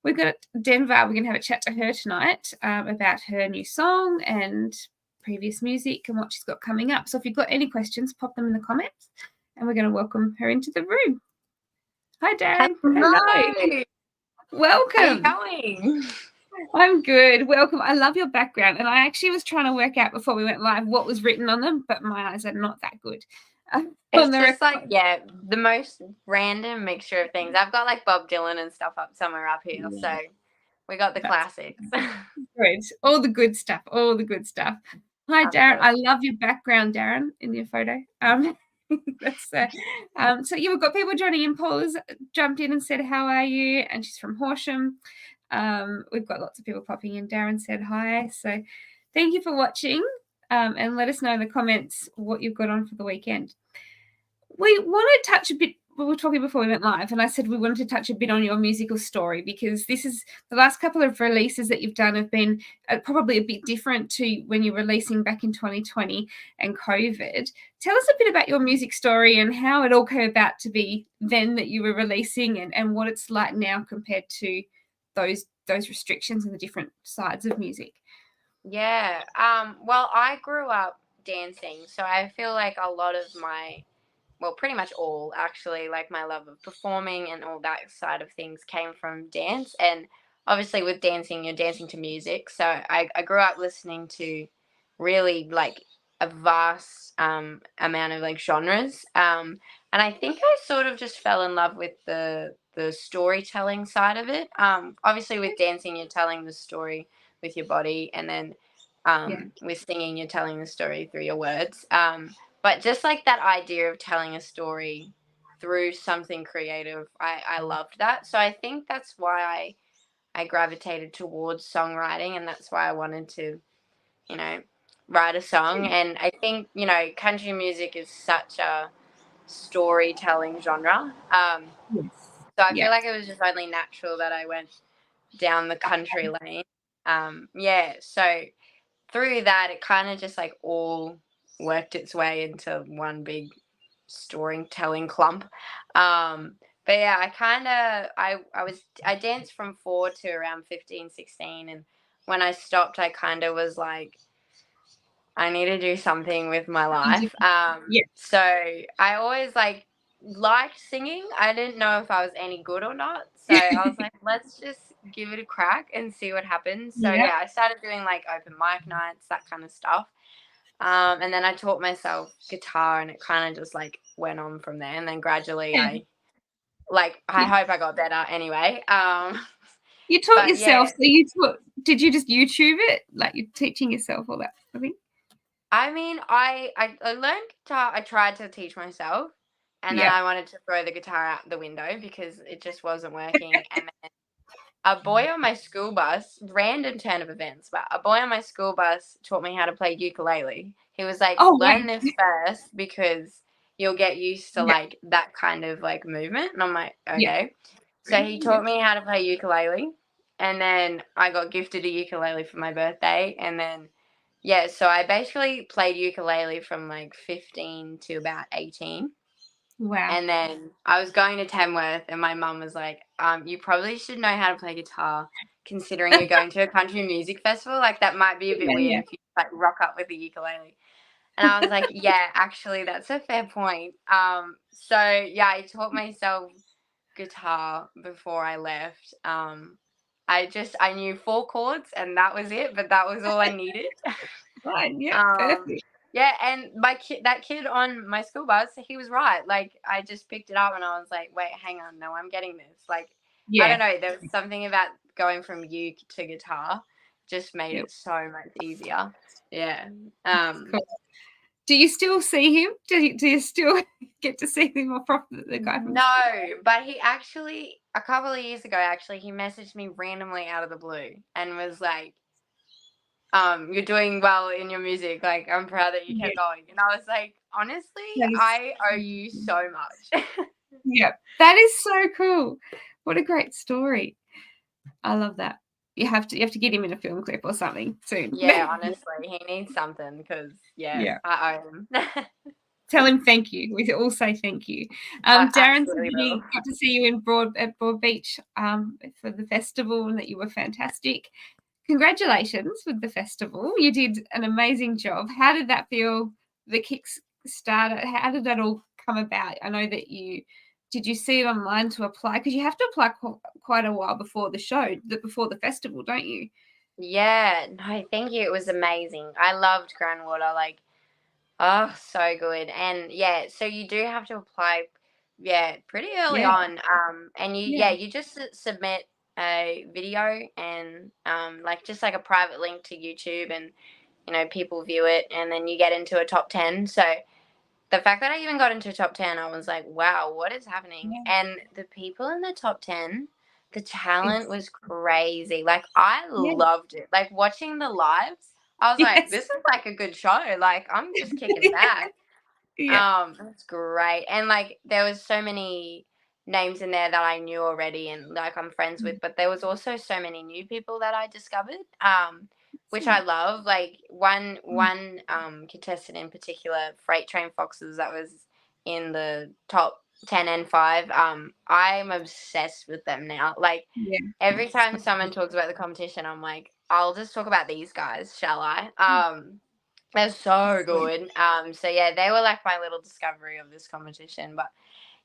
we've got Denvah. We're going to have a chat to her tonight about her new song and previous music and what she's got coming up. So if you've got any questions, pop them in the comments and we're going to welcome her into the room. Hi, Darren. Hello. Welcome. How are you going? I'm good. Welcome. I love your background. And I actually was trying to work out before we went live what was written on them, but my eyes are not that good. It's just like, the most random mixture of things. I've got like Bob Dylan and stuff up somewhere up here. Yeah. So we got the classics. Good. All the good stuff. All the good stuff. Hi, Darren. I love your background, Darren, in your photo. So you've got people joining in. Paul has jumped in and said, how are you? And she's from Horsham. We've got lots of people popping in. Darren said hi. So thank you for watching, and let us know in the comments what you've got on for the weekend. We want to touch a bit. We were talking before we went live, and I said we wanted to touch a bit on your musical story, because this is the last couple of releases that you've done have been probably a bit different to when you're releasing back in 2020 and COVID. Tell us a bit about your music story and how it all came about to be then that you were releasing, and what it's like now compared to those restrictions and the different sides of music. Yeah. Well, I grew up dancing, so I feel like a lot of pretty much all, actually, like my love of performing and all that side of things came from dance. And obviously with dancing, you're dancing to music. So I grew up listening to really like a vast amount of like genres. And I think I sort of just fell in love with the storytelling side of it. Obviously with dancing, you're telling the story with your body, and then with singing, you're telling the story through your words. But just like that idea of telling a story through something creative, I loved that. So I think that's why I gravitated towards songwriting, and that's why I wanted to, write a song. And I think, country music is such a storytelling genre. So I feel like it was just only natural that I went down the country lane. So through that, it kind of just like all worked its way into one big storytelling clump. But yeah, I danced from 4 to around 15, 16. And when I stopped, I kind of was like, I need to do something with my life. So I always liked singing. I didn't know if I was any good or not. So I was like, let's just give it a crack and see what happens. So yeah, I started doing like open mic nights, that kind of stuff. And then I taught myself guitar, and it kind of just like went on from there. And then gradually I hope I got better anyway. You taught yourself. So did you just YouTube it? Like you're teaching yourself all that, I think? I mean, I learned guitar. I tried to teach myself, and then I wanted to throw the guitar out the window because it just wasn't working. And then a boy on my school bus, random turn of events, but a boy on my school bus taught me how to play ukulele. He was like, learn this first because you'll get used to like that kind of like movement. And I'm like, okay. So he taught me how to play ukulele, and then I got gifted a ukulele for my birthday. And then, so I basically played ukulele from like 15 to about 18. Wow. And then I was going to Tamworth, and my mum was like, you probably should know how to play guitar, considering you're going to a country music festival. Like, that might be a bit weird if you like rock up with a ukulele. And I was like, yeah, actually, that's a fair point. I taught myself guitar before I left. I knew 4 chords, and that was it, but that was all I needed. Right, perfect. Yeah, and that kid on my school bus, he was right. Like, I just picked it up and I was like, wait, hang on, no, I'm getting this. Like, I don't know, there was something about going from uke to guitar just made it so much easier. Yeah. Cool. Do you still see him? Do you still get to see him more often, the guy from No, but he actually, a couple of years ago, he messaged me randomly out of the blue and was like, you're doing well in your music. Like, I'm proud that you kept going. And I was like, honestly, I owe you so much. That is so cool. What a great story. I love that. You have to get him in a film clip or something soon. Yeah, honestly, he needs something because I owe him. Tell him thank you. We all say thank you. I Darren said absolutely that will. he got to see you at Broad Beach for the festival and that you were fantastic. Congratulations with the festival. You did an amazing job. How did that feel? The kicks started. How did that all come about? I know that did you see it online to apply? Because you have to apply quite a while before the show, before the festival, don't you? Yeah, no, thank you. It was amazing. I loved Groundwater. Like, oh, so good. And yeah, so you do have to apply, yeah, pretty early Yeah, on. And yeah, you just submit a video and like just like a private link to YouTube, and people view it, and then you get into a top 10. So the fact that I even got into top 10, I was like, wow, what is happening? yeah. And the people in the top 10, the talent It's was crazy. Like, I yeah, loved it. Like, watching the lives, I was like, yes, this is like a good show. Like, I'm just kicking back. yeah, That's great. And like there was so many names in there that I knew already and like I'm friends with, but there was also so many new people that I discovered. Which I excellent. love. Like one contestant in particular, Freight Train Foxes, that was in the top 10 and 5. I'm obsessed with them now. Like Yeah, every so time someone good. talks about the competition, I'm like, I'll just talk about these guys, shall I? They're so Excellent. good. So yeah, they were like my little discovery of this competition. But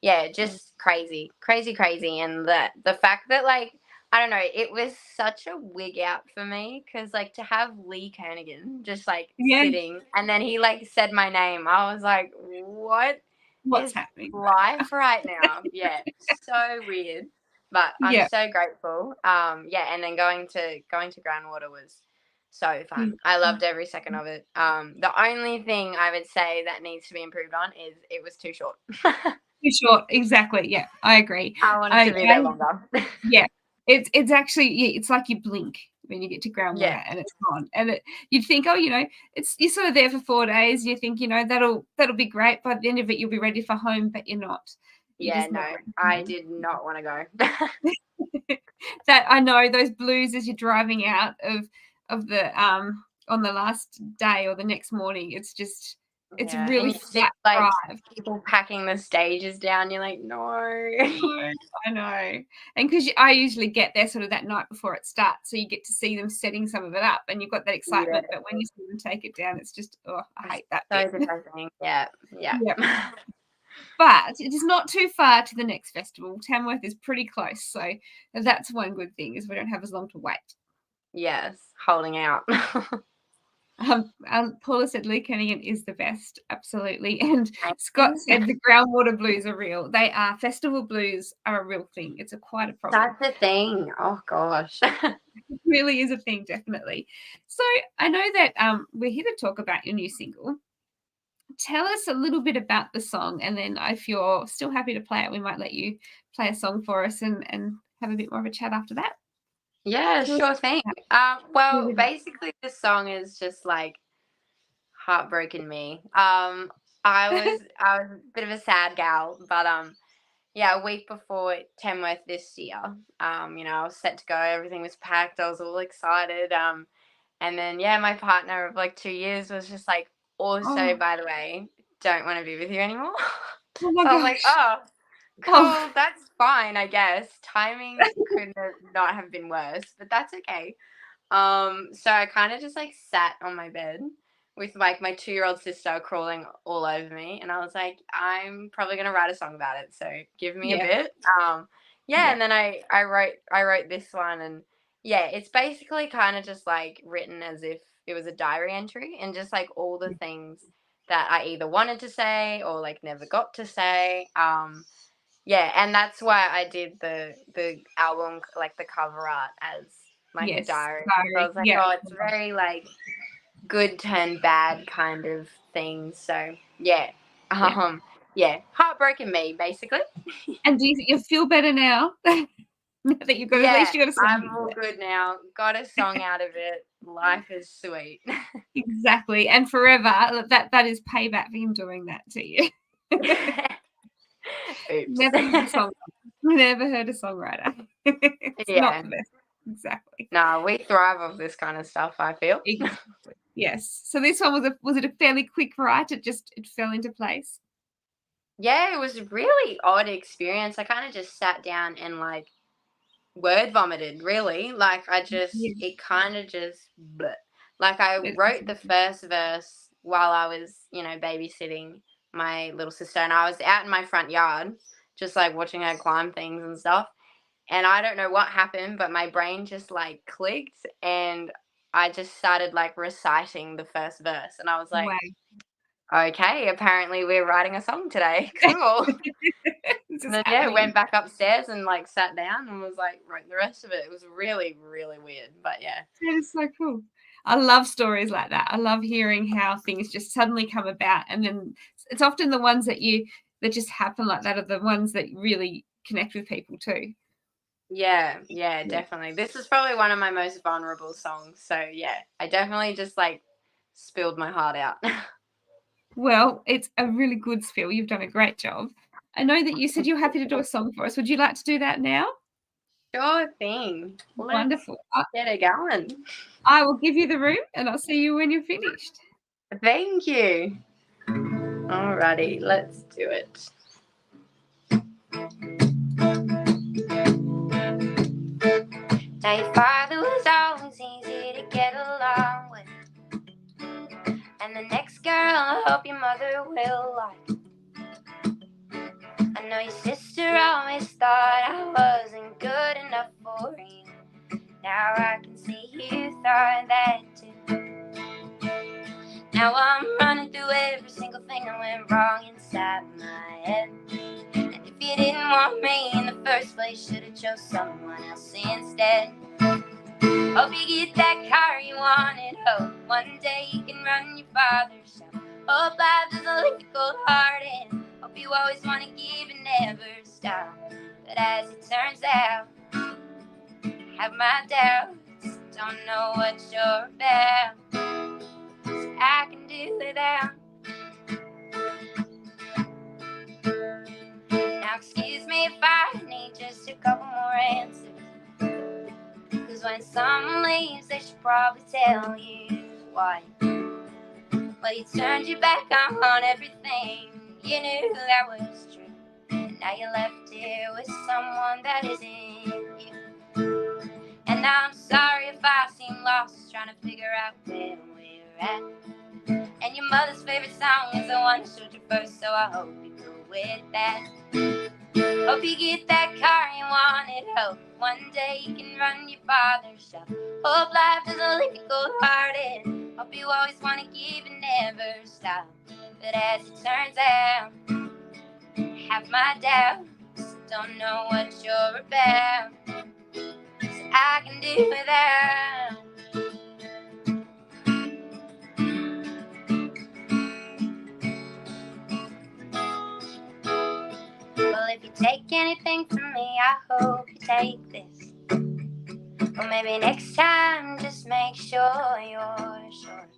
yeah, Yeah. just crazy, crazy, crazy. And the fact that like I don't know, it was such a wig out for me because like to have Lee Kernaghan just like Yeah. sitting and then he like said my name, I was like, what What's is happening right life right now? Yeah, so weird. But now? I'm Yeah. so grateful. Yeah, and then going to Groundwater was so Yeah. fun. I loved every second of it. The only thing I would say that needs to be improved on is it was too short. Too short. Exactly. Yeah, I agree. I wanted I, to be there I longer. yeah. It's actually it's like you blink when you get to Yeah. groundwater and it's gone. And you'd think, oh, you're sort of there for 4 days. You think, that'll be great. By the end of it, you'll be ready for home, but you're not. You're Yeah, just no, not ready for I home. did not want to go. That I know those blues as you're driving out of the on the last day or the next morning. It's Yeah, really and you see flat like drive. people packing the stages down. You're like, no. No, I know. And because I usually get there sort of that night before it starts, so you get to see them setting some of it up and you've got that Yeah, excitement. But when you see them take it down, it's just, oh, I it's hate that bit. so depressing. Yeah, yeah. Yeah. But it is not too far to the next festival. Tamworth is pretty close. So that's one good thing is we don't have as long to wait. Yes, holding out. Paula said Lee Kernaghan is the best, absolutely. And Thank Scott you. said the groundwater blues are real. They are. Festival blues are a real thing. It's quite a problem. That's the thing. Oh gosh. It really is a thing, definitely. So I know that we're here to talk about your new single. Tell us a little bit about the song, and then if you're still happy to play it, we might let you play a song for us and have a bit more of a chat after that. Yeah, Tell us sure thing. about Well, it. basically, this song is just like heartbroken me. I was a bit of a sad gal, but yeah, a week before Tamworth this year, I was set to go. Everything was packed. I was all excited. And then yeah, my partner of like 2 years was just like, also, Oh, by the way, don't want to be with you anymore. oh my So I was like, gosh. oh, Oh, cool, that's fine, I guess. Timing could not have been worse, but that's okay. So I kind of just like sat on my bed with like my 2-year-old sister crawling all over me, and I was like, I'm probably gonna write a song about it. So give me a yeah, bit. Yeah, yeah, and then I wrote this one, and yeah, it's basically kind of just like written as if it was a diary entry, and just like all the things that I either wanted to say or like never got to say. Yeah, and that's why I did the album, like the cover art, as like a yes, diary. So I sorry, was like, yeah. oh, it's very like good turn bad kind of thing. So yeah, Yeah. um, yeah, heartbroken me basically. And do you feel better now? Now that you've got at Yeah, least you got a song I'm out of all it. good now. Got a song out of it. Life is sweet. Exactly, and forever. That is payback for him doing that to you. Oops. Never heard a songwriter. Never heard a songwriter. It's not Yeah. the best. Exactly. No, we thrive off this kind of stuff, I feel. Exactly. Yes. So this one was it a fairly quick write? It fell into place. Yeah, it was a really odd experience. I kind of just sat down and like word vomited, really. Like Yeah. it kind of just bleh. Like I It, wrote the first verse while I was, babysitting my little sister, and I was out in my front yard just like watching her climb things and stuff. And I don't know what happened, but my brain just like clicked, and I just started like reciting the first verse, and I was like, wow. okay, apparently we're writing a song today. Cool. This And is then happening. went back upstairs and like sat down and was like wrote the rest of it. It was really, really weird. But yeah. That is so cool. I love stories like that. I love hearing how things just suddenly come about, and then it's often the ones that just happen like that are the ones that really connect with people too. Yeah, yeah, Yeah. definitely. This is probably one of my most vulnerable songs. So yeah, I definitely just like spilled my heart out. Well, it's a really good spiel. You've done a great job. I know that you said you're happy to do a song for us. Would you like to do that now? Sure thing. Let's Wonderful. get it going. I will give you the room and I'll see you when you're finished. Thank you. Alrighty, let's do it. Now your father was always easy to get along with, and the next girl I hope your mother will like. I know your sister always thought I wasn't good enough for you. Now I can see you thought that too. Now I'm running through every single thing that went wrong inside my head. And if you didn't want me in the first place, should've chose someone else instead. Hope you get that car you wanted. Hope one day you can run your father's shop. Hope life doesn't leave you cold hearted. Hope you always want to give and never stop. But as it turns out, I have my doubts. Don't know what you're about, so I can do without. Now excuse me if I need just a couple more answers. Cause when someone leaves, they should probably tell you why. Well, you turned your back on everything you knew that was true. And now you're left here with someone that isn't you. And I'm sorry if I seem lost trying to figure out where we're at. And your mother's favorite song is the one that showed you first, so I hope you go with that. Hope you get that car you wanted. Hope one day you can run your father's shop. Hope life doesn't leave you cold-hearted. Hope you always want to give and never stop. But as it turns out, I have my doubts. Don't know what you're about, so I can do without. Well, if you take anything from me, I hope you take this. Or maybe next time, just make sure you're sure,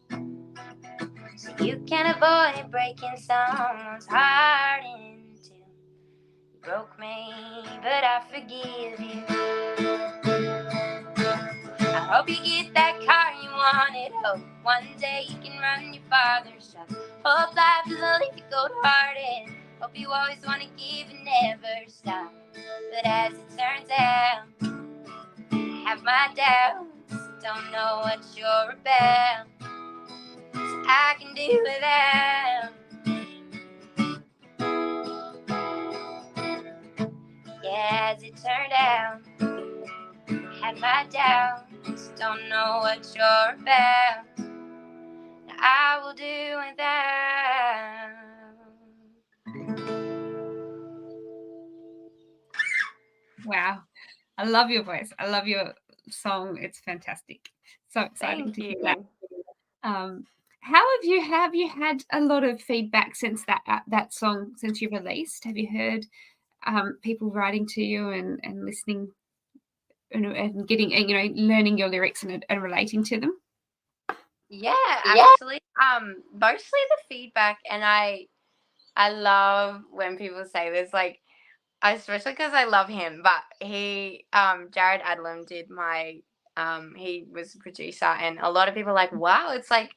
so you can avoid breaking someone's heart in two. You broke me, but I forgive you. I hope you get that car you wanted. Hope one day you can run your father's shop. Hope life doesn't leave you cold-hearted. Hope you always want to give and never stop. But as it turns out, I have my doubts. Don't know what you're about, so I can do without. Yeah, as it turned out, I had my doubts. Don't know what you're about. Now I will do without. Wow. I love your voice. I love your song. It's fantastic. So exciting Thank to hear that. you. How have you had a lot of feedback since that song since you released? Have you heard people writing to you and listening and getting learning your lyrics and relating to them? Yeah, Yeah. actually, mostly the feedback, and I love when people say this, like, especially because I love him. But Jared Adlam did my, he was a producer, and a lot of people are like, wow, it's like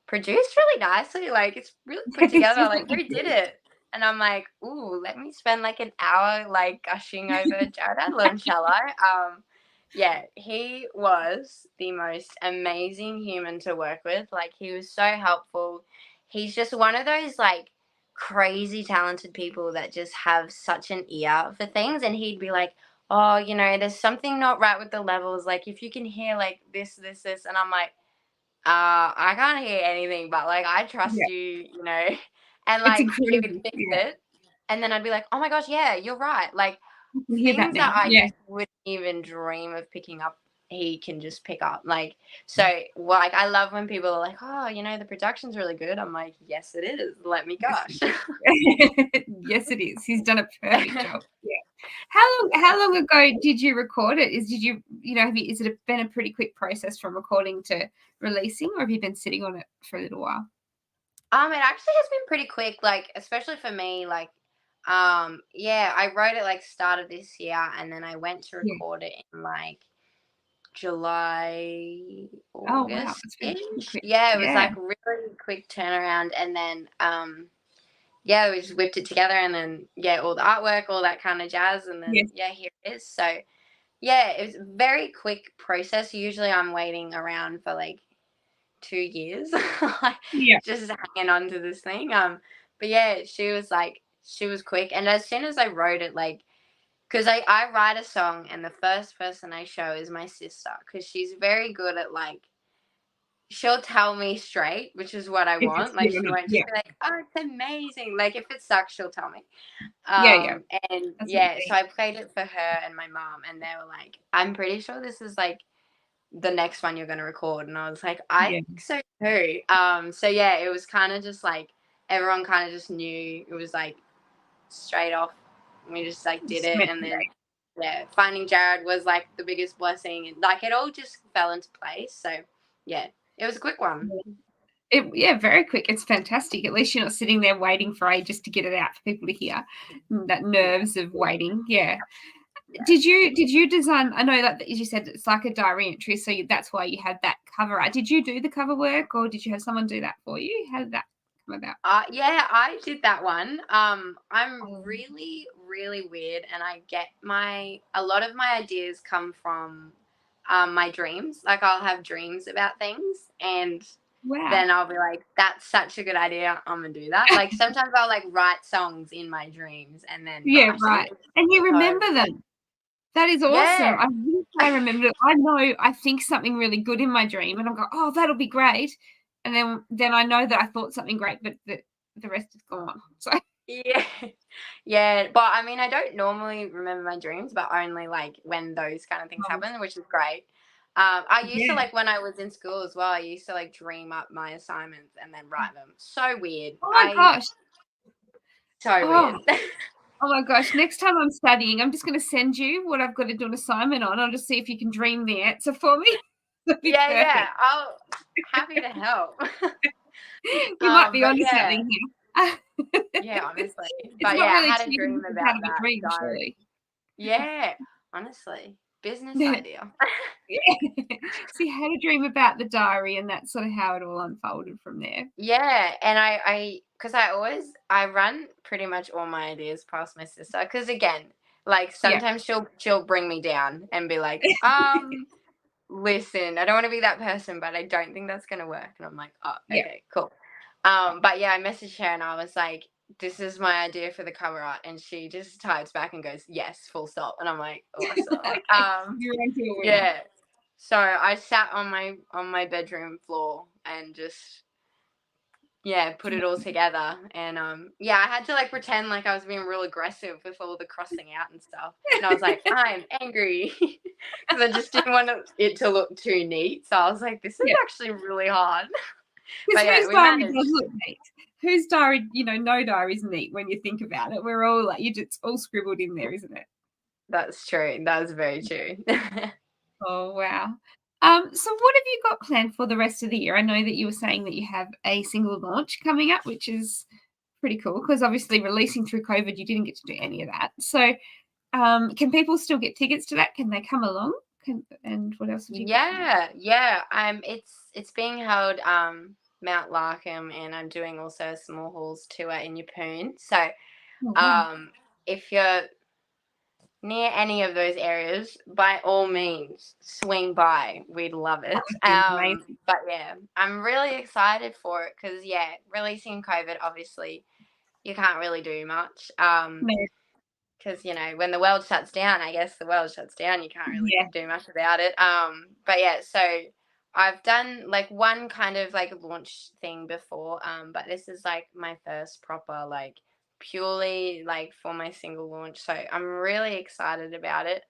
produced really nicely. Like, it's really put It together. seems Like, like who you did do. it? And I'm like, ooh, let me spend like an hour like gushing over Jared Adlon, shall I? Yeah, he was the most amazing human to work with. Like, he was so helpful. He's just one of those like crazy talented people that just have such an ear for things. And he'd be like, oh, you know, there's something not right with the levels. Like, if you can hear like this, and I'm like, I can't hear anything, but like I trust Yeah, you, you know. And it's like he would incredible. fix Yeah, it, and then I'd be like, oh my gosh, yeah, you're right. Like I can hear that things now. that I Yeah, just wouldn't even dream of picking up, he can just pick up. Like, so like I love when people are like, oh, you know, the production's really good. I'm like, yes, it is. Let me yes, gosh. it is. Yes, it is. He's done a perfect job. Yeah. How long ago did you record it? Did you is it been a pretty quick process from recording to releasing, or have you been sitting on it for a little while? It actually has been pretty quick, like especially for me, like yeah, I wrote it like start of this year and then I went to Yeah. record it in like July, Oh wow, August it's been pretty ish. quick. Yeah, it was Yeah. like really quick turnaround and then yeah, we just whipped it together and then yeah, all the artwork, all that kind of jazz and then Yes. yeah, here it is. So yeah, it was a very quick process. Usually I'm waiting around for like 2 years, like Yeah. just hanging on to this thing. But yeah, she was quick, and as soon as I wrote it, like, because I write a song, and the first person I show is my sister, because she's very good at like she'll tell me straight, which is what I If it's want. Like good or she not. won't Yeah. just be like, oh, it's amazing. Like if it sucks, she'll tell me. Yeah, yeah. And That's what you yeah, so think. I played it for her and my mom, and they were like, I'm pretty sure this is like the next one you're going to record, and I was like, I Yeah. think so too. So yeah, it was kind of just like everyone kind of just knew it was like straight off. We just like did It's it, meant and to then be. yeah, finding Jared was like the biggest blessing, and like it all just fell into place. So yeah, it was a quick one. Yeah, very quick. It's fantastic. At least you're not sitting there waiting for ages to get it out for people to hear. That Yeah, nerves of waiting. Yeah. yeah. Did you design? I know that as you said, it's like a diary entry, so that's why you had that cover art. Did you do the cover work, or did you have someone do that for you? How did that come about? Yeah, I did that one. I'm Um, really, really weird, and I get a lot of my ideas come from my dreams. Like I'll have dreams about things, and wow. then I'll be like, "That's such a good idea. I'm gonna do that." Like sometimes I'll like write songs in my dreams and then Yeah, write them. right. And you So remember them. That is awesome. yeah, I wish I remembered it. I know I think something really good in my dream, and I'm going, "Oh, that'll be great," and then I know that I thought something great, but the rest is gone. So yeah, yeah. But I mean, I don't normally remember my dreams, but only like when those kind of things happen, which is great. I used to yeah. like when I was in school as well. I used to like dream up my assignments and then write them. So weird. Oh my gosh. So Oh, weird. oh my gosh. Next time I'm studying, I'm just going to send you what I've got to do an assignment on. I'll just see if you can dream the answer for me. That'd be Yeah, yeah. perfect. I'll happy to help. You might be But onto yeah, something here. yeah, honestly. It's But not yeah, I really had a cheating dream if it's out about of a that dream, diary. surely. Yeah, honestly, business idea. Yeah. So you had a dream about the diary, and that's sort of how it all unfolded from there. Yeah, and because I run pretty much all my ideas past my sister. Because again, like Yeah. sometimes she'll bring me down and be like, listen, I don't want to be that person, but I don't think that's gonna work. And I'm like, oh, Yeah. okay, cool. But yeah, I messaged her and I was like, this is my idea for the cover art, and she just types back and goes, yes, full stop. And I'm like, awesome. You're onto a winner. Yeah. So I sat on my bedroom floor and just yeah, put it all together. And yeah, I had to like pretend like I was being real aggressive with all the crossing out and stuff. And I was like, I'm angry because I just didn't want it to look too neat. So I was like, this is Yeah. actually really hard. Because But yeah, whose we diary managed. does look neat? Whose diary, no diary's neat when you think about it. We're all like, it's all scribbled in there, isn't it? That's true. That was very true. Oh, wow. So what have you got planned for the rest of the year? I know that you were saying that you have a single launch coming up, which is pretty cool because obviously releasing through COVID, you didn't get to do any of that. So can people still get tickets to that? Can they come along? And what else have you got planned? Yeah, yeah. It's being held. Mount Larkham, and I'm doing also a small halls tour in Yeppoon. So Oh, wow. if you're near any of those areas, by all means, swing by. We'd love That it. would be amazing. But yeah, I'm really excited for it because yeah, releasing COVID, obviously, you can't really do much. No, Because when the world shuts down, I guess the world shuts down. You can't really yeah, do much about it. But yeah, so I've done like one kind of like launch thing before. But this is like my first proper like purely like for my single launch. So I'm really excited about it.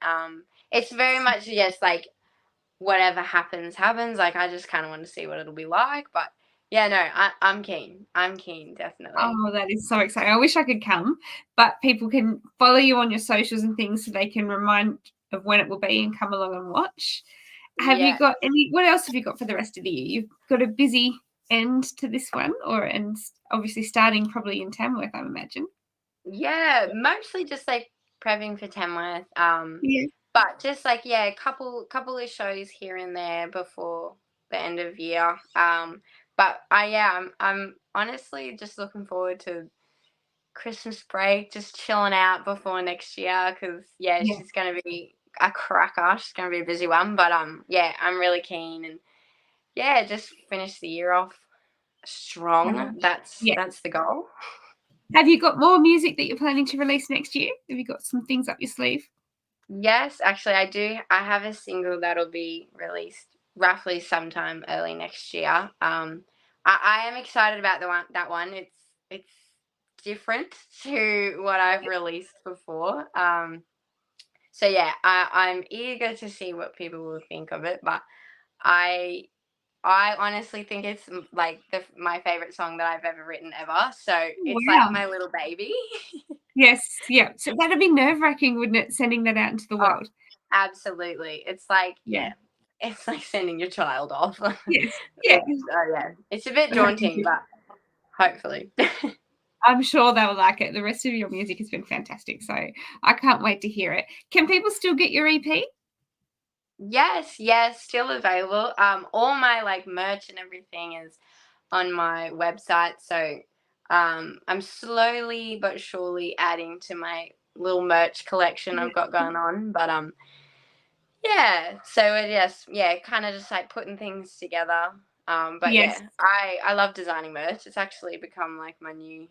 It's very much just like whatever happens, happens. Like I just kind of want to see what it'll be like. But yeah, no, I'm keen. I'm keen, definitely. oh, that is so exciting. I wish I could come, but people can follow you on your socials and things so they can remind of when it will be and come along and watch. Have you Yeah. got what else have you got for the rest of the year? You've got a busy end to this one, and obviously starting probably in Tamworth, I imagine. Yeah, mostly just like prepping for Tamworth. Yeah. But just like yeah, couple of shows here and there before the end of year. But I'm honestly just looking forward to Christmas break, just chilling out before next year because yeah, Yeah. she's gonna be a cracker. She's gonna be a busy one. But yeah, I'm really keen and yeah, just finish the year off strong. That's Yeah. that's the goal. Have you got more music that you're planning to release next year? Have you got some things up your sleeve? Yes, actually, I do. I have a single that'll be released roughly sometime early next year. I am excited about that one. It's different to what I've released before. So yeah, I'm eager to see what people will think of it. But I I honestly think it's like my favorite song that I've ever written ever. So it's like Wow. my little baby. Yes, yeah. So that'd be nerve-wracking, wouldn't it, sending that out into the Oh, world? absolutely. It's like, Yeah. yeah, it's like sending your child off. Yes. Yeah. Yeah, it's a bit I hope you daunting, do. but hopefully. I'm sure they'll like it. The rest of your music has been fantastic, so I can't wait to hear it. Can people still get your EP? Yes, yes, still available. All my like merch and everything is on my website. So, I'm slowly but surely adding to my little merch collection Yeah. I've got going on. But yeah, so yes, yeah, kind of just like putting things together. But Yes. yeah, I love designing merch. It's actually become like my new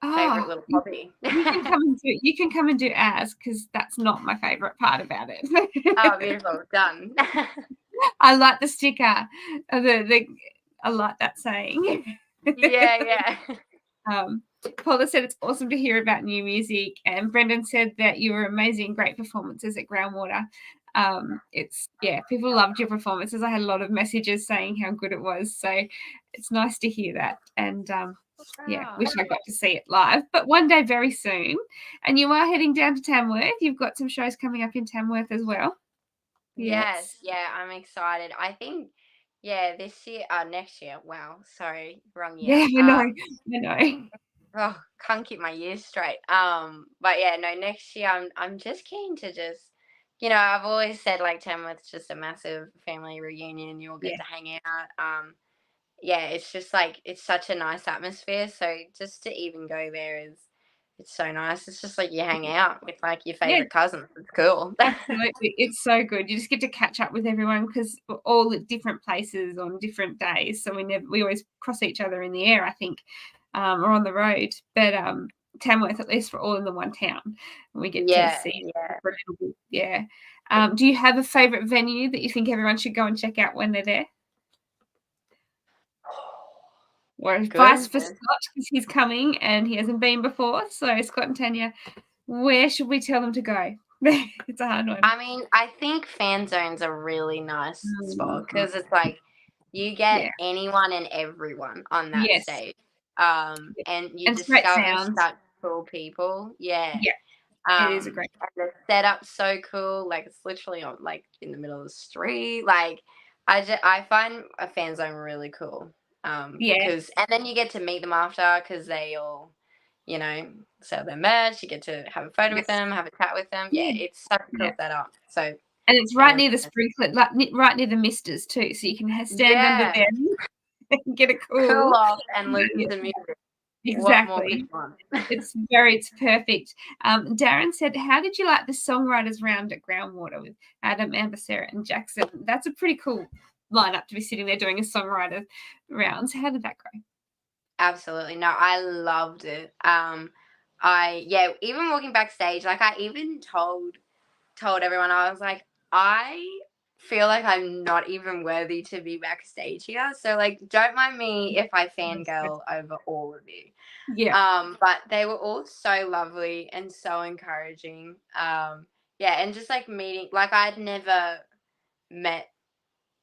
Ah, favorite little hobby. you can come and do ours because that's not my favorite part about Oh, it. beautiful, done. I like the sticker. The I like that saying. Yeah, yeah. Um, Paula said it's awesome to hear about new music, and Brendan said that you were amazing, great performances at Groundwater. It's people loved your performances. I had a lot of messages saying how good it was, so it's nice to hear that. And wish I got to see it live, but one day very soon. And you are heading down to Tamworth. You've got some shows coming up in Tamworth as well. Yes. Yes, yeah, I'm excited. I think, yeah, this year, next year. Wow, sorry, wrong year. Yeah, I know. I know. Oh, can't keep my years straight. But yeah, no, next year I'm just keen to just, I've always said like Tamworth's just a massive family reunion. You all get Yeah. to hang out. Yeah, it's just like it's such a nice atmosphere. So just to even go there it's so nice. It's just like you hang out with like your Yeah, favorite cousins. It's cool. absolutely. It's so good. You just get to catch up with everyone because we're all at different places on different days. So we always cross each other in the air, I think, or on the road. But Tamworth, at least we're all in the one town and we get to Yeah, see it yeah. for a little bit. Yeah. Do you have a favorite venue that you think everyone should go and check out when they're there? Or advice for Goodness. Scott because he's coming and he hasn't been before. So Scott and Tanya, where should we tell them to go? It's a hard one. I mean, I think fan zone's a really nice spot Mhm. because it's like you get Yeah. anyone and everyone on that Yes. stage. And you And it's great discover sound. such cool people. Yeah. Yeah, it is a great And the setup's so cool. Like it's literally on like in the middle of the street. Like I find a fan zone really cool. yeah, Because and then you get to meet them after because they all you know, sell their merch. You get to have a photo with yes. them, have a chat with them. Yeah, Yeah, it's such a yeah, cool setup. So, and it's I right near the sprinkler, like, right near the misters too, so you can stand under yeah, them. Get a cool off and listen to music. Exactly. What more could you want? It's perfect. Darren said, how did you like the songwriters round at Groundwater with Adam, Amber, Sarah, and Jackson? That's a pretty cool lineup to be sitting there doing a songwriter rounds. How did that go? Absolutely. No, I loved it. Even walking backstage, like I even told everyone, I was like, I feel like I'm not even worthy to be backstage here. So like, don't mind me if I fangirl over all of you. Yeah. But they were all so lovely and so encouraging. And just like meeting, like I'd never met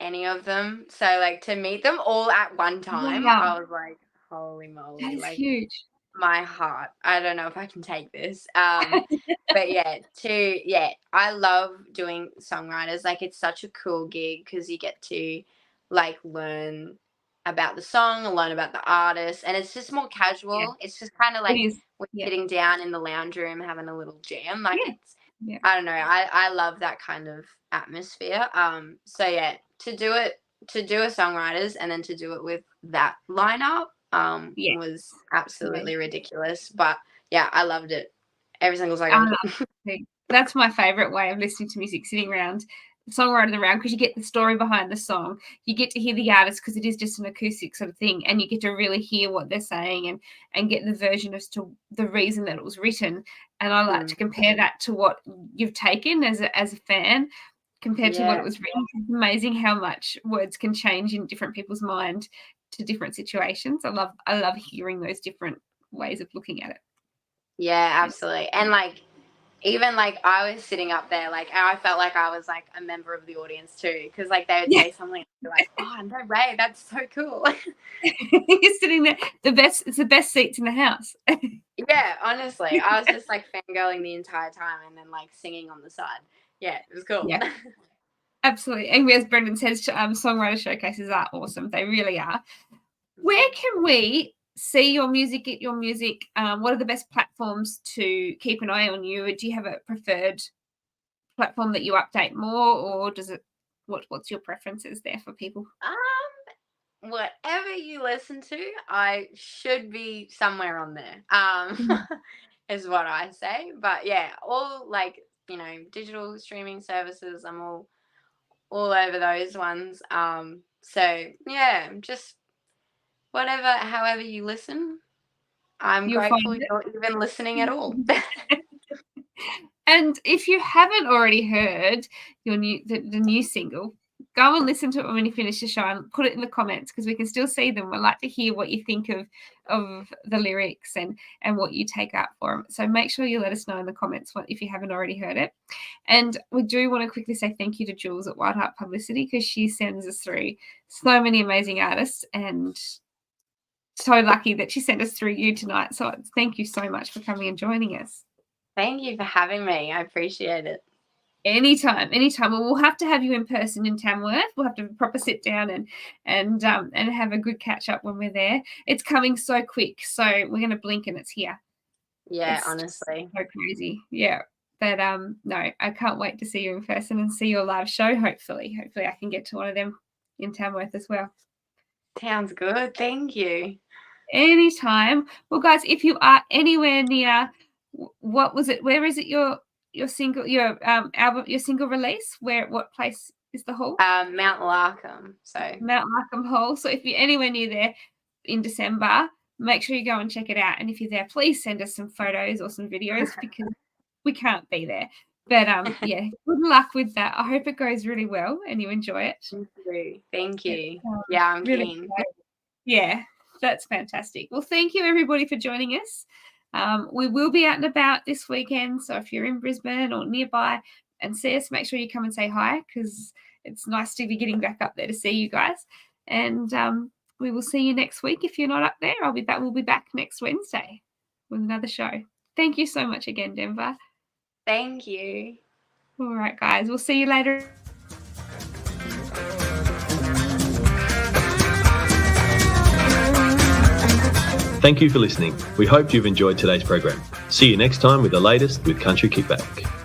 any of them. So like to meet them all at one time, I was like, holy moly. That is like huge. My heart. I don't know if I can take this. But I love doing songwriters. Like it's such a cool gig because you get to like learn about the song, learn about the artist, and it's just more casual. Yeah. It's just kind of like we're Yeah. sitting down in the lounge room having a little jam. Like it's Yeah. I don't know. I love that kind of atmosphere. To do a songwriters and then to do it with that lineup was absolutely ridiculous. But yeah, I loved it. Every single second. That's my favorite way of listening to music, sitting around songwriting around, because you get the story behind the song, you get to hear the artist because it is just an acoustic sort of thing, and you get to really hear what they're saying and get the version as to the reason that it was written. And I like to compare that to what you've taken as a fan compared to what it was written. It's amazing how much words can change in different people's mind to different situations. I love hearing those different ways of looking at it. Yeah, absolutely. And like even like I was sitting up there, like I felt like I was like a member of the audience too, because like they would say something like, "Oh no way, that's so cool." You're sitting there. It's the best seats in the house. Yeah, honestly, I was just like fangirling the entire time and then like singing on the side. Yeah, it was cool. Yeah, absolutely. And as Brendan says, songwriter showcases are awesome. They really are. Where can we see your music, get your music? What are the best platforms to keep an eye on you? Do you have a preferred platform that you update more, or does it? What's your preferences there for people? Whatever you listen to, I should be somewhere on there. Is what I say. But yeah, all like digital streaming services. I'm all over those ones. So yeah, just whatever, however you listen. I'm grateful you're even listening at all. And if you haven't already heard the new single, go and listen to it when you finish the show and put it in the comments, because we can still see them. We'd like to hear what you think of the lyrics and what you take out for them. So make sure you let us know in the comments if you haven't already heard it. And we do want to quickly say thank you to Jules at White Heart Publicity, because she sends us through so many amazing artists, and so lucky that she sent us through you tonight. So thank you so much for coming and joining us. Thank you for having me. I appreciate it. Anytime. Well, we'll have to have you in person in Tamworth. We'll have to proper sit down and have a good catch up when we're there. It's coming so quick, so we're going to blink and it's here. Yeah, it's honestly so crazy. Yeah, but no, I can't wait to see you in person and see your live show. Hopefully I can get to one of them in Tamworth as well. Sounds good. Thank you. Anytime. Well, guys, if you are anywhere near, what was it? Where is it? Your single, your album, your single release? What place is the hall? Mount Larkham. So Mount Larkham Hall. So if you're anywhere near there in December, make sure you go and check it out. And if you're there, please send us some photos or some videos, because we can't be there. But yeah, good luck with that. I hope it goes really well and you enjoy it. Thank you. Yeah, I'm really keen. Yeah, that's fantastic. Well, thank you everybody for joining us. We will be out and about this weekend, so if you're in Brisbane or nearby and see us, make sure you come and say hi, because it's nice to be getting back up there to see you guys. And we will see you next week. If you're not up there, I'll be back. We'll be back next Wednesday with another show. Thank you so much again, Denvah. Thank you. All right, guys. We'll see you later. Thank you for listening. We hope you've enjoyed today's program. See you next time with the latest with Country Kickback.